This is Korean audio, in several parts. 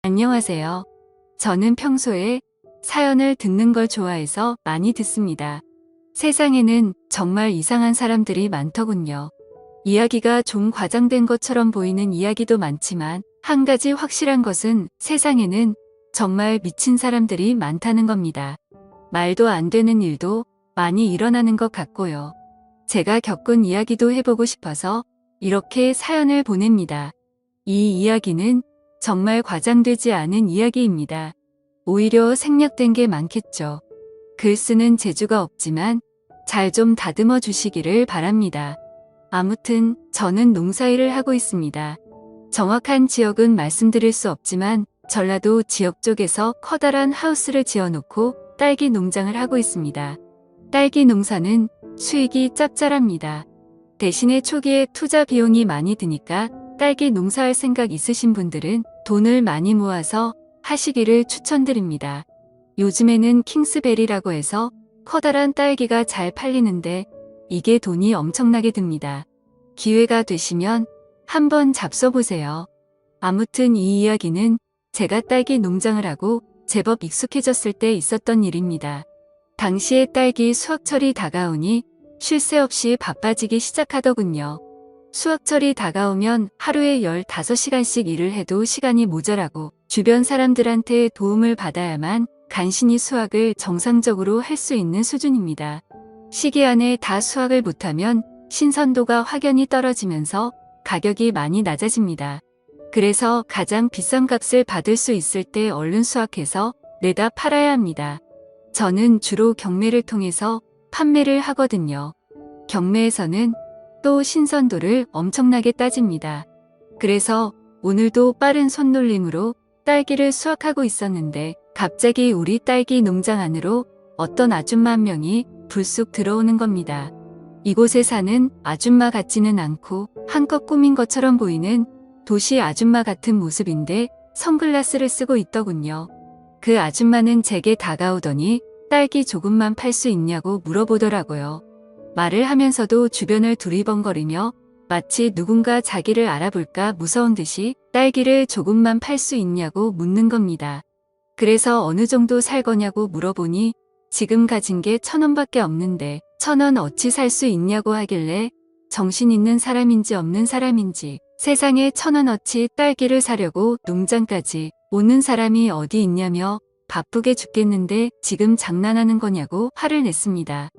안녕하세요. 저는 평소에 사연을 듣는 걸 좋아해서 많이 듣습니다. 세상에는 정말 이상한 사람들이 많더군요. 이야기가 좀 과장된 것처럼 보이는 이야기도 많지만 한 가지 확실한 것은 세상에는 정말 미친 사람들이 많다는 겁니다. 말도 안 되는 일도 많이 일어나는 것 같고요. 제가 겪은 이야기도 해보고 싶어서 이렇게 사연을 보냅니다. 이 이야기는 정말 과장되지 않은 이야기입니다. 오히려 생략된 게 많겠죠. 글 쓰는 재주가 없지만 잘 좀 다듬어 주시기를 바랍니다. 아무튼 저는 농사일을 하고 있습니다. 정확한 지역은 말씀드릴 수 없지만 전라도 지역 쪽에서 커다란 하우스를 지어놓고 딸기 농장을 하고 있습니다. 딸기 농사는 수익이 짭짤합니다. 대신에 초기에 투자 비용이 많이 드니까 딸기 농사할 생각 있으신 분들은 돈을 많이 모아서 하시기를 추천드립니다. 요즘에는 킹스베리라고 해서 커다란 딸기가 잘 팔리는데 이게 돈이 엄청나게 듭니다. 기회가 되시면 한번 잡숴보세요. 아무튼 이 이야기는 제가 딸기 농장을 하고 제법 익숙해졌을 때 있었던 일입니다. 당시에 딸기 수확철이 다가오니 쉴 새 없이 바빠지기 시작하더군요. 수확철이 다가오면 하루에 15시간씩 일을 해도 시간이 모자라고 주변 사람들한테 도움을 받아야만 간신히 수확을 정상적으로 할 수 있는 수준입니다. 시기 안에 다 수확을 못하면 신선도가 확연히 떨어지면서 가격이 많이 낮아집니다. 그래서 가장 비싼 값을 받을 수 있을 때 얼른 수확해서 내다 팔아야 합니다. 저는 주로 경매를 통해서 판매를 하거든요. 경매에서는 또 신선도를 엄청나게 따집니다. 그래서 오늘도 빠른 손놀림으로 딸기를 수확하고 있었는데 갑자기 우리 딸기 농장 안으로 어떤 아줌마 한 명이 불쑥 들어오는 겁니다. 이곳에 사는 아줌마 같지는 않고 한껏 꾸민 것처럼 보이는 도시 아줌마 같은 모습인데 선글라스를 쓰고 있더군요. 그 아줌마는 제게 다가오더니 딸기 조금만 팔 수 있냐고 물어보더라고요. 말을 하면서도 주변을 두리번거리며 마치 누군가 자기를 알아볼까 무서운 듯이 딸기를 조금만 팔 수 있냐고 묻는 겁니다. 그래서 어느 정도 살 거냐고 물어보니 지금 가진 게 1,000원밖에 없는데 1,000원 어치 살 수 있냐고 하길래 정신 있는 사람인지 없는 사람인지 세상에 1,000원어치 딸기를 사려고 농장까지 오는 사람이 어디 있냐며 바쁘게 죽겠는데 지금 장난하는 거냐고 화를 냈습니다.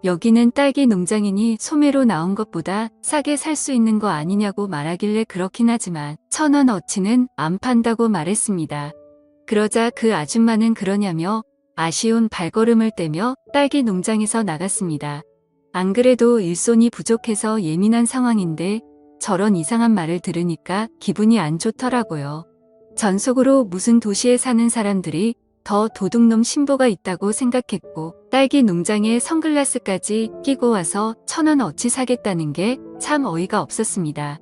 여기는 딸기 농장이니 소매로 나온 것보다 싸게 살 수 있는 거 아니냐고 말하길래 그렇긴 하지만 1,000원어치는 안 판다고 말했습니다. 그러자 그 아줌마는 그러냐며 아쉬운 발걸음을 떼며 딸기 농장에서 나갔습니다. 안 그래도 일손이 부족해서 예민한 상황인데 저런 이상한 말을 들으니까 기분이 안 좋더라고요. 전 속으로 무슨 도시에 사는 사람들이 더 도둑놈 신보가 있다고 생각했고 딸기 농장에 선글라스까지 끼고 와서 1,000원어치 사겠다는 게 참 어이가 없었습니다.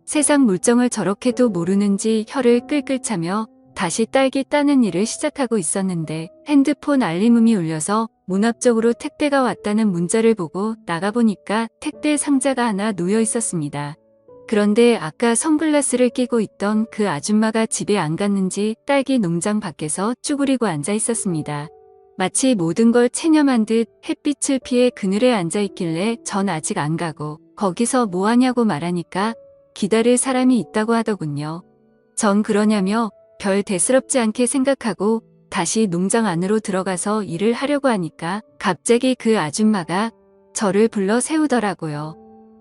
세상 물정을 저렇게도 모르는지 혀를 끌끌 차며 다시 딸기 따는 일을 시작하고 있었는데 핸드폰 알림음이 울려서 문 앞쪽으로 택배가 왔다는 문자를 보고 나가보니까 택배 상자가 하나 놓여 있었습니다. 그런데 아까 선글라스를 끼고 있던 그 아줌마가 집에 안 갔는지 딸기 농장 밖에서 쭈그리고 앉아 있었습니다. 마치 모든 걸 체념한 듯 햇빛을 피해 그늘에 앉아 있길래 전 아직 안 가고 거기서 뭐 하냐고 말하니까 기다릴 사람이 있다고 하더군요. 전 그러냐며 별 대수롭지 않게 생각하고 다시 농장 안으로 들어가서 일을 하려고 하니까 갑자기 그 아줌마가 저를 불러 세우더라고요.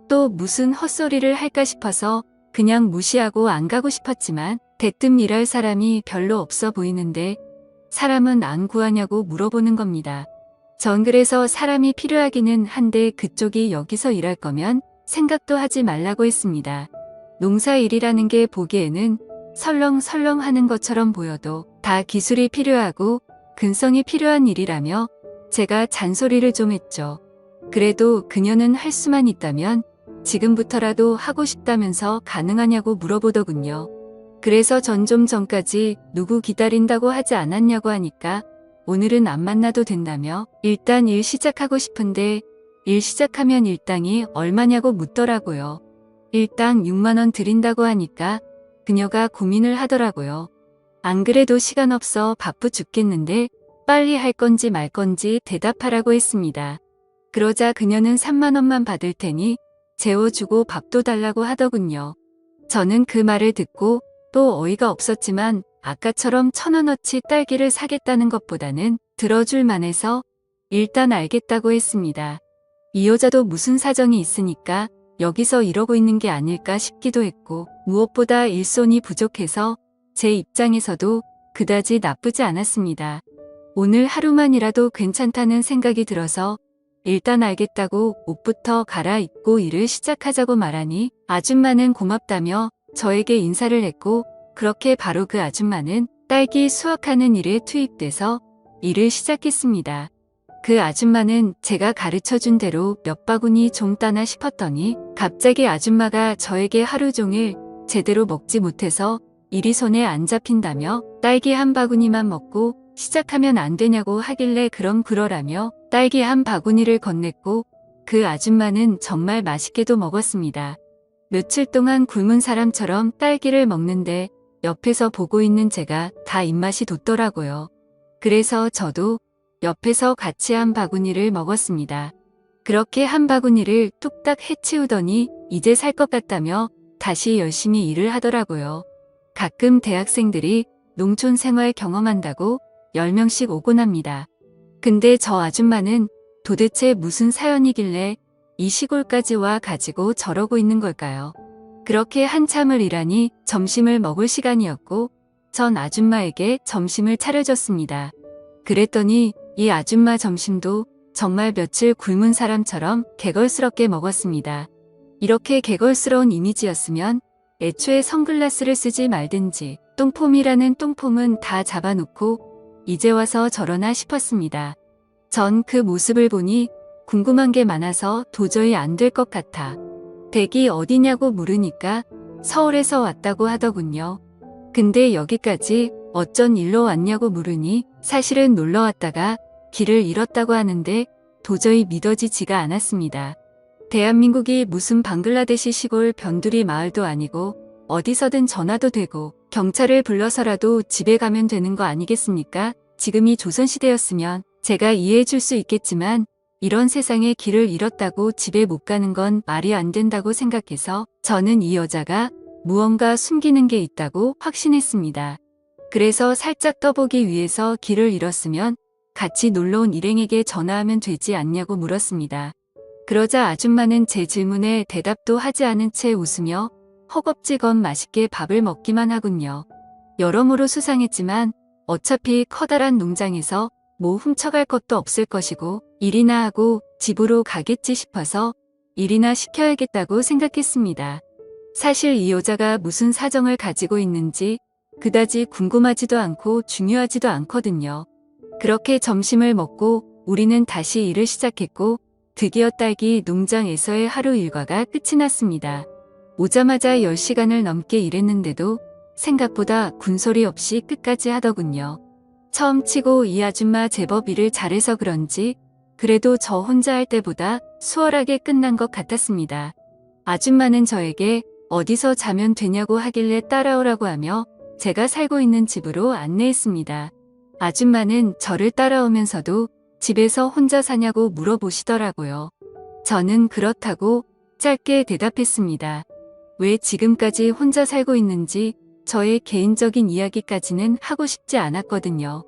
또 무슨 헛소리를 할까 싶어서 그냥 무시하고 안 가고 싶었지만 대뜸 일할 사람이 별로 없어 보이는데 사람은 안 구하냐고 물어보는 겁니다. 전 그래서 사람이 필요하기는 한데 그쪽이 여기서 일할 거면 생각도 하지 말라고 했습니다. 농사 일이라는 게 보기에는 설렁설렁 하는 것처럼 보여도 다 기술이 필요하고 근성이 필요한 일이라며 제가 잔소리를 좀 했죠. 그래도 그녀는 할 수만 있다면 지금부터라도 하고 싶다면서 가능하냐고 물어보더군요. 그래서 전 좀 전까지 누구 기다린다고 하지 않았냐고 하니까 오늘은 안 만나도 된다며 일단 일 시작하고 싶은데 일 시작하면 일당이 얼마냐고 묻더라고요. 일당 6만 원 드린다고 하니까 그녀가 고민을 하더라고요. 안 그래도 시간 없어 바쁘 죽겠는데 빨리 할 건지 말 건지 대답하라고 했습니다. 그러자 그녀는 3만 원만 받을 테니 재워주고 밥도 달라고 하더군요. 저는 그 말을 듣고 또 어이가 없었지만 아까처럼 1,000원어치 딸기를 사겠다는 것보다는 들어줄 만해서 일단 알겠다고 했습니다. 이 여자도 무슨 사정이 있으니까 여기서 이러고 있는 게 아닐까 싶기도 했고 무엇보다 일손이 부족해서 제 입장에서도 그다지 나쁘지 않았습니다. 오늘 하루만이라도 괜찮다는 생각이 들어서 일단 알겠다고 옷부터 갈아입고 일을 시작하자고 말하니 아줌마는 고맙다며 저에게 인사를 했고 그렇게 바로 그 아줌마는 딸기 수확하는 일에 투입돼서 일을 시작했습니다. 그 아줌마는 제가 가르쳐준 대로 몇 바구니 좀 따나 싶었더니 갑자기 아줌마가 저에게 하루 종일 제대로 먹지 못해서 일이 손에 안 잡힌다며 딸기 한 바구니만 먹고 시작하면 안 되냐고 하길래 그럼 그러라며 딸기 한 바구니를 건넸고 그 아줌마는 정말 맛있게도 먹었습니다. 며칠 동안 굶은 사람처럼 딸기를 먹는데 옆에서 보고 있는 제가 다 입맛이 돋더라고요. 그래서 저도 옆에서 같이 한 바구니를 먹었습니다. 그렇게 한 바구니를 뚝딱 해치우더니 이제 살 것 같다며 다시 열심히 일을 하더라고요. 가끔 대학생들이 농촌 생활 경험한다고 10명씩 오곤 합니다. 근데 저 아줌마는 도대체 무슨 사연이길래 이 시골까지 와 가지고 저러고 있는 걸까요? 그렇게 한참을 일하니 점심을 먹을 시간이었고 전 아줌마에게 점심을 차려줬습니다. 그랬더니 이 아줌마 점심도 정말 며칠 굶은 사람처럼 개걸스럽게 먹었습니다. 이렇게 개걸스러운 이미지였으면 애초에 선글라스를 쓰지 말든지 똥폼이라는 똥폼은 다 잡아놓고 이제 와서 저러나 싶었습니다. 전 그 모습을 보니 궁금한 게 많아서 도저히 안 될 것 같아. 댁이 어디냐고 물으니까 서울에서 왔다고 하더군요. 근데 여기까지 어쩐 일로 왔냐고 물으니 사실은 놀러 왔다가 길을 잃었다고 하는데 도저히 믿어지지가 않았습니다. 대한민국이 무슨 방글라데시 시골 변두리 마을도 아니고 어디서든 전화도 되고 경찰을 불러서라도 집에 가면 되는 거 아니겠습니까? 지금이 조선시대였으면 제가 이해해 줄 수 있겠지만 이런 세상에 길을 잃었다고 집에 못 가는 건 말이 안 된다고 생각해서 저는 이 여자가 무언가 숨기는 게 있다고 확신했습니다. 그래서 살짝 떠보기 위해서 길을 잃었으면 같이 놀러온 일행에게 전화하면 되지 않냐고 물었습니다. 그러자 아줌마는 제 질문에 대답도 하지 않은 채 웃으며 허겁지겁 맛있게 밥을 먹기만 하군요. 여러모로 수상했지만 어차피 커다란 농장에서 뭐 훔쳐갈 것도 없을 것이고 일이나 하고 집으로 가겠지 싶어서 일이나 시켜야겠다고 생각했습니다. 사실 이 여자가 무슨 사정을 가지고 있는지 그다지 궁금하지도 않고 중요하지도 않거든요. 그렇게 점심을 먹고 우리는 다시 일을 시작했고 드디어 딸기 농장에서의 하루 일과가 끝이 났습니다. 오자마자 10시간을 넘게 일했는데도 생각보다 군소리 없이 끝까지 하더군요. 처음 치고 이 아줌마 제법 일을 잘해서 그런지 그래도 저 혼자 할 때보다 수월하게 끝난 것 같았습니다. 아줌마는 저에게 어디서 자면 되냐고 하길래 따라오라고 하며 제가 살고 있는 집으로 안내했습니다. 아줌마는 저를 따라오면서도 집에서 혼자 사냐고 물어보시더라고요. 저는 그렇다고 짧게 대답했습니다. 왜 지금까지 혼자 살고 있는지 저의 개인적인 이야기까지는 하고 싶지 않았거든요.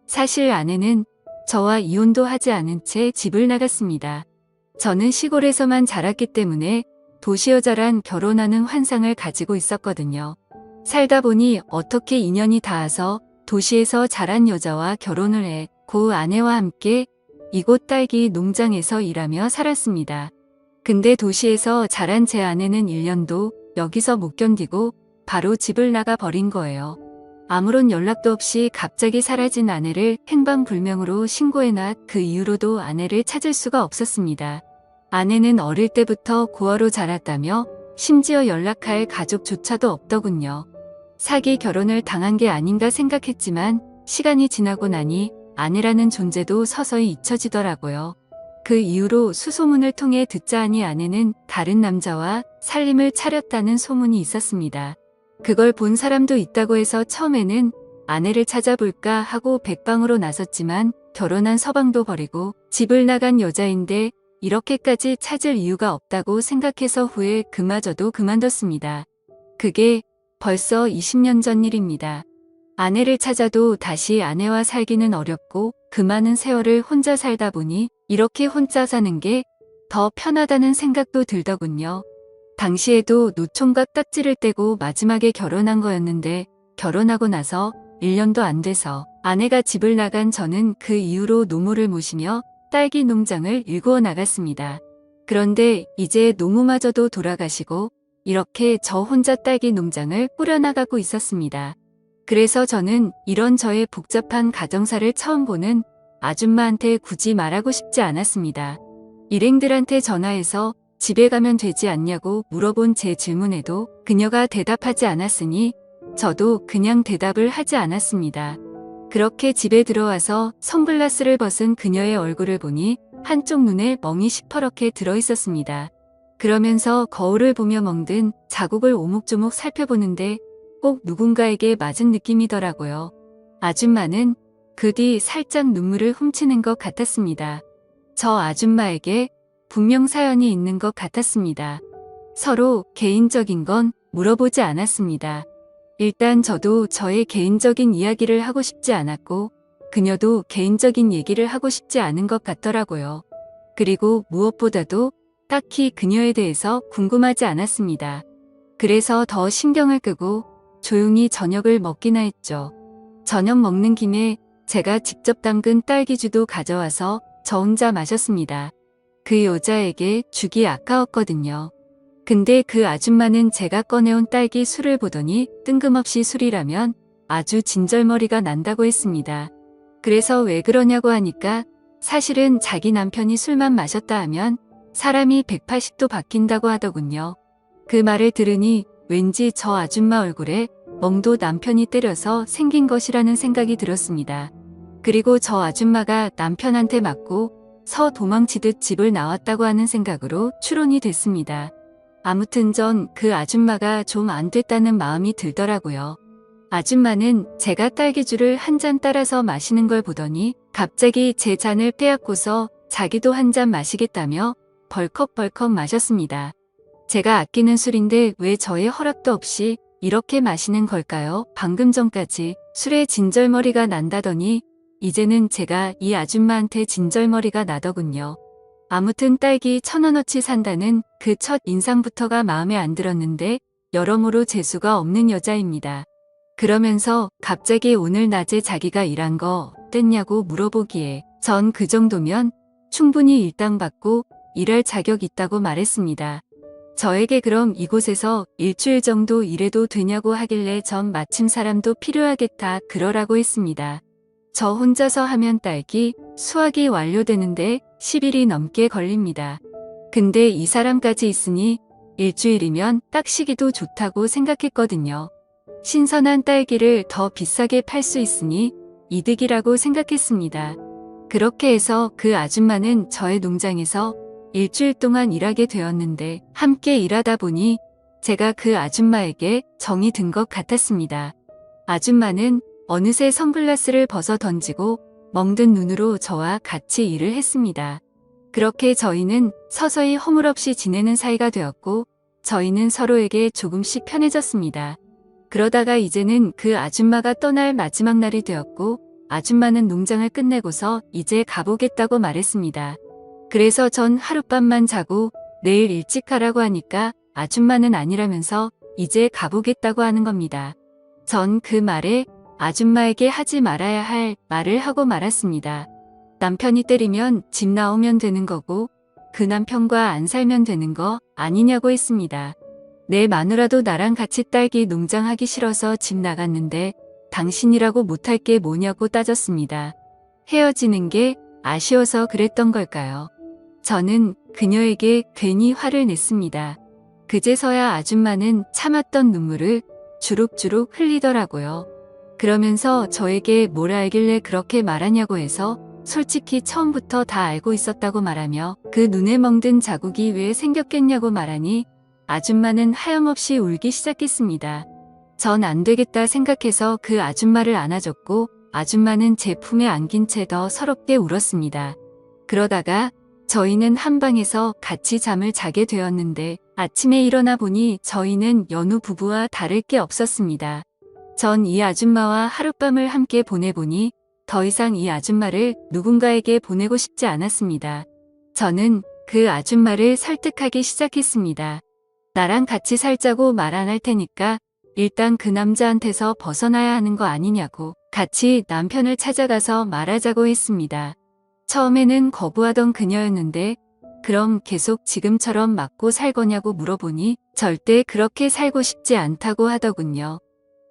사실 아내는 저와 이혼도 하지 않은 채 집을 나갔습니다. 저는 시골에서만 자랐기 때문에 도시 여자란 결혼하는 환상을 가지고 있었거든요. 살다 보니 어떻게 인연이 닿아서 도시에서 자란 여자와 결혼을 해 고 아내와 함께 이곳 딸기 농장에서 일하며 살았습니다. 근데 도시에서 자란 제 아내는 1년도 여기서 못 견디고 바로 집을 나가 버린 거예요. 아무런 연락도 없이 갑자기 사라진 아내를 행방불명으로 신고해놔 그 이후로도 아내를 찾을 수가 없었습니다. 아내는 어릴 때부터 고아로 자랐다며 심지어 연락할 가족조차도 없더군요. 사기 결혼을 당한 게 아닌가 생각했지만 시간이 지나고 나니 아내라는 존재도 서서히 잊혀지더라고요. 그 이후로 수소문을 통해 듣자 하니 아내는 다른 남자와 살림을 차렸다는 소문이 있었습니다. 그걸 본 사람도 있다고 해서 처음에는 아내를 찾아볼까 하고 백방으로 나섰지만 결혼한 서방도 버리고 집을 나간 여자인데 이렇게까지 찾을 이유가 없다고 생각해서 후에 그마저도 그만뒀습니다. 그게 벌써 20년 전 일입니다. 아내를 찾아도 다시 아내와 살기는 어렵고 그 많은 세월을 혼자 살다 보니 이렇게 혼자 사는 게 더 편하다는 생각도 들더군요. 당시에도 노총각 딱지를 떼고 마지막에 결혼한 거였는데 결혼하고 나서 1년도 안 돼서 아내가 집을 나간 저는 그 이후로 노모를 모시며 딸기 농장을 일구어 나갔습니다. 그런데 이제 노모마저도 돌아가시고 이렇게 저 혼자 딸기 농장을 꾸려나가고 있었습니다. 그래서 저는 이런 저의 복잡한 가정사를 처음 보는 아줌마한테 굳이 말하고 싶지 않았습니다. 일행들한테 전화해서 집에 가면 되지 않냐고 물어본 제 질문에도 그녀가 대답하지 않았으니 저도 그냥 대답을 하지 않았습니다. 그렇게 집에 들어와서 선글라스를 벗은 그녀의 얼굴을 보니 한쪽 눈에 멍이 시퍼렇게 들어있었습니다. 그러면서 거울을 보며 멍든 자국을 오목조목 살펴보는데 꼭 누군가에게 맞은 느낌이더라고요. 아줌마는 그 뒤 살짝 눈물을 훔치는 것 같았습니다. 저 아줌마에게 분명 사연이 있는 것 같았습니다. 서로 개인적인 건 물어보지 않았습니다. 일단 저도 저의 개인적인 이야기를 하고 싶지 않았고 그녀도 개인적인 얘기를 하고 싶지 않은 것 같더라고요. 그리고 무엇보다도 딱히 그녀에 대해서 궁금하지 않았습니다. 그래서 더 신경을 끄고 조용히 저녁을 먹기나 했죠. 저녁 먹는 김에 제가 직접 담근 딸기주도 가져와서 저 혼자 마셨습니다. 그 여자에게 주기 아까웠거든요. 근데 그 아줌마는 제가 꺼내온 딸기 술을 보더니 뜬금없이 술이라면 아주 진절머리가 난다고 했습니다. 그래서 왜 그러냐고 하니까 사실은 자기 남편이 술만 마셨다 하면 사람이 180도 바뀐다고 하더군요. 그 말을 들으니 왠지 저 아줌마 얼굴에 멍도 남편이 때려서 생긴 것이라는 생각이 들었습니다. 그리고 저 아줌마가 남편한테 맞고 서 도망치듯 집을 나왔다고 하는 생각으로 추론이 됐습니다. 아무튼 전 그 아줌마가 좀 안 됐다는 마음이 들더라고요. 아줌마는 제가 딸기주를 한 잔 따라서 마시는 걸 보더니 갑자기 제 잔을 빼앗고서 자기도 한 잔 마시겠다며 벌컥벌컥 마셨습니다. 제가 아끼는 술인데 왜 저의 허락도 없이 이렇게 마시는 걸까요? 방금 전까지 술에 진절머리가 난다더니 이제는 제가 이 아줌마한테 진절머리가 나더군요. 아무튼 딸기 1,000원어치 산다는 그 첫 인상부터가 마음에 안 들었는데 여러모로 재수가 없는 여자입니다. 그러면서 갑자기 오늘 낮에 자기가 일한 거 어땠냐고 물어보기에 전 그 정도면 충분히 일당받고 일할 자격 있다고 말했습니다. 저에게 그럼 이곳에서 일주일 정도 일해도 되냐고 하길래 전 마침 사람도 필요하겠다 그러라고 했습니다. 저 혼자서 하면 딸기 수확이 완료되는데 10일이 넘게 걸립니다. 근데 이 사람까지 있으니 일주일이면 딱 쉬기도 좋다고 생각했거든요. 신선한 딸기를 더 비싸게 팔 수 있으니 이득이라고 생각했습니다. 그렇게 해서 그 아줌마는 저의 농장에서 일주일 동안 일하게 되었는데 함께 일하다 보니 제가 그 아줌마에게 정이 든 것 같았습니다. 아줌마는 어느새 선글라스를 벗어 던지고 멍든 눈으로 저와 같이 일을 했습니다. 그렇게 저희는 서서히 허물없이 지내는 사이가 되었고 저희는 서로에게 조금씩 편해졌습니다. 그러다가 이제는 그 아줌마가 떠날 마지막 날이 되었고 아줌마는 농장을 끝내고서 이제 가보겠다고 말했습니다. 그래서 전 하룻밤만 자고 내일 일찍 가라고 하니까 아줌마는 아니라면서 이제 가보겠다고 하는 겁니다. 전 그 말에 아줌마에게 하지 말아야 할 말을 하고 말았습니다. 남편이 때리면 집 나오면 되는 거고 그 남편과 안 살면 되는 거 아니냐고 했습니다. 내 마누라도 나랑 같이 딸기 농장 하기 싫어서 집 나갔는데 당신이라고 못할 게 뭐냐고 따졌습니다. 헤어지는 게 아쉬워서 그랬던 걸까요? 저는 그녀에게 괜히 화를 냈습니다. 그제서야 아줌마는 참았던 눈물을 주룩주룩 흘리더라고요. 그러면서 저에게 뭘 알길래 그렇게 말하냐고 해서 솔직히 처음부터 다 알고 있었다고 말하며 그 눈에 멍든 자국이 왜 생겼겠냐고 말하니 아줌마는 하염없이 울기 시작했습니다. 전 안 되겠다 생각해서 그 아줌마를 안아줬고 아줌마는 제 품에 안긴 채 더 서럽게 울었습니다. 그러다가 저희는 한 방에서 같이 잠을 자게 되었는데 아침에 일어나 보니 저희는 연우 부부와 다를 게 없었습니다. 전 이 아줌마와 하룻밤을 함께 보내보니 더 이상 이 아줌마를 누군가에게 보내고 싶지 않았습니다. 저는 그 아줌마를 설득하기 시작했습니다. 나랑 같이 살자고 말 안 할 테니까 일단 그 남자한테서 벗어나야 하는 거 아니냐고 같이 남편을 찾아가서 말하자고 했습니다. 처음에는 거부하던 그녀였는데 그럼 계속 지금처럼 맞고 살 거냐고 물어보니 절대 그렇게 살고 싶지 않다고 하더군요.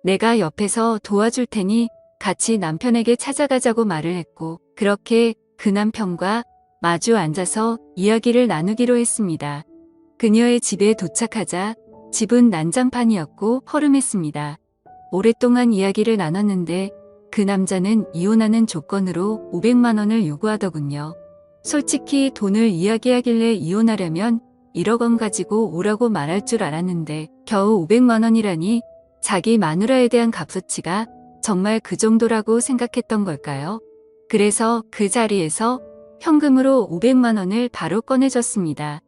내가 옆에서 도와줄 테니 같이 남편에게 찾아가자고 말을 했고 그렇게 그 남편과 마주 앉아서 이야기를 나누기로 했습니다. 그녀의 집에 도착하자 집은 난장판이었고 허름했습니다. 오랫동안 이야기를 나눴는데 그 남자는 이혼하는 조건으로 500만 원을 요구하더군요. 솔직히 돈을 이야기하길래 이혼하려면 1억 원 가지고 오라고 말할 줄 알았는데 겨우 500만 원이라니 자기 마누라에 대한 값어치가 정말 그 정도라고 생각했던 걸까요? 그래서 그 자리에서 현금으로 500만 원을 바로 꺼내줬습니다.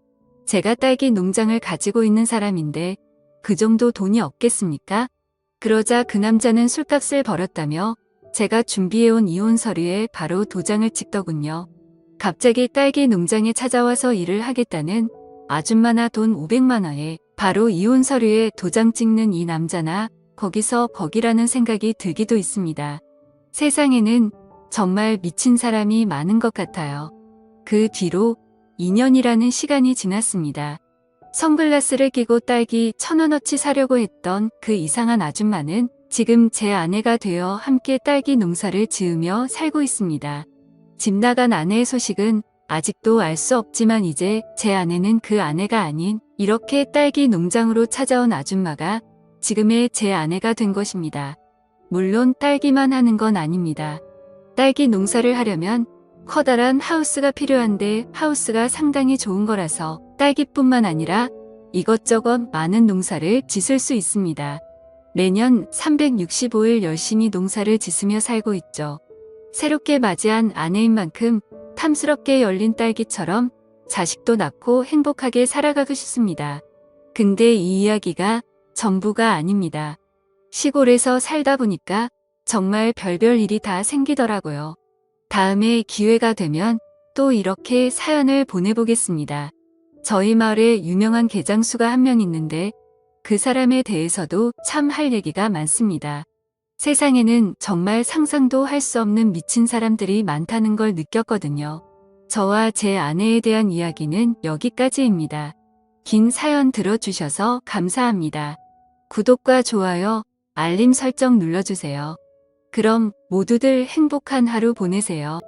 제가 딸기 농장을 가지고 있는 사람인데 그 정도 돈이 없겠습니까? 그러자 그 남자는 술값을 벌었다며 제가 준비해온 이혼 서류에 바로 도장을 찍더군요. 갑자기 딸기 농장에 찾아와서 일을 하겠다는 아줌마나 돈 500만 원에 바로 이혼 서류에 도장 찍는 이 남자나 거기서 거기라는 생각이 들기도 있습니다. 세상에는 정말 미친 사람이 많은 것 같아요. 그 뒤로 2년이라는 시간이 지났습니다. 선글라스를 끼고 딸기 1,000원어치 사려고 했던 그 이상한 아줌마는 지금 제 아내가 되어 함께 딸기 농사를 지으며 살고 있습니다. 집 나간 아내의 소식은 아직도 알 수 없지만 이제 제 아내는 그 아내가 아닌 이렇게 딸기 농장으로 찾아온 아줌마가 지금의 제 아내가 된 것입니다. 물론 딸기만 하는 건 아닙니다. 딸기 농사를 하려면 커다란 하우스가 필요한데 하우스가 상당히 좋은 거라서 딸기뿐만 아니라 이것저것 많은 농사를 짓을 수 있습니다. 매년 365일 열심히 농사를 짓으며 살고 있죠. 새롭게 맞이한 아내인 만큼 탐스럽게 열린 딸기처럼 자식도 낳고 행복하게 살아가고 싶습니다. 근데 이 이야기가 전부가 아닙니다. 시골에서 살다 보니까 정말 별별 일이 다 생기더라고요. 다음에 기회가 되면 또 이렇게 사연을 보내보겠습니다. 저희 마을에 유명한 개장수가 한 명 있는데 그 사람에 대해서도 참 할 얘기가 많습니다. 세상에는 정말 상상도 할 수 없는 미친 사람들이 많다는 걸 느꼈거든요. 저와 제 아내에 대한 이야기는 여기까지입니다. 긴 사연 들어주셔서 감사합니다. 구독과 좋아요, 알림 설정 눌러주세요. 그럼 모두들 행복한 하루 보내세요.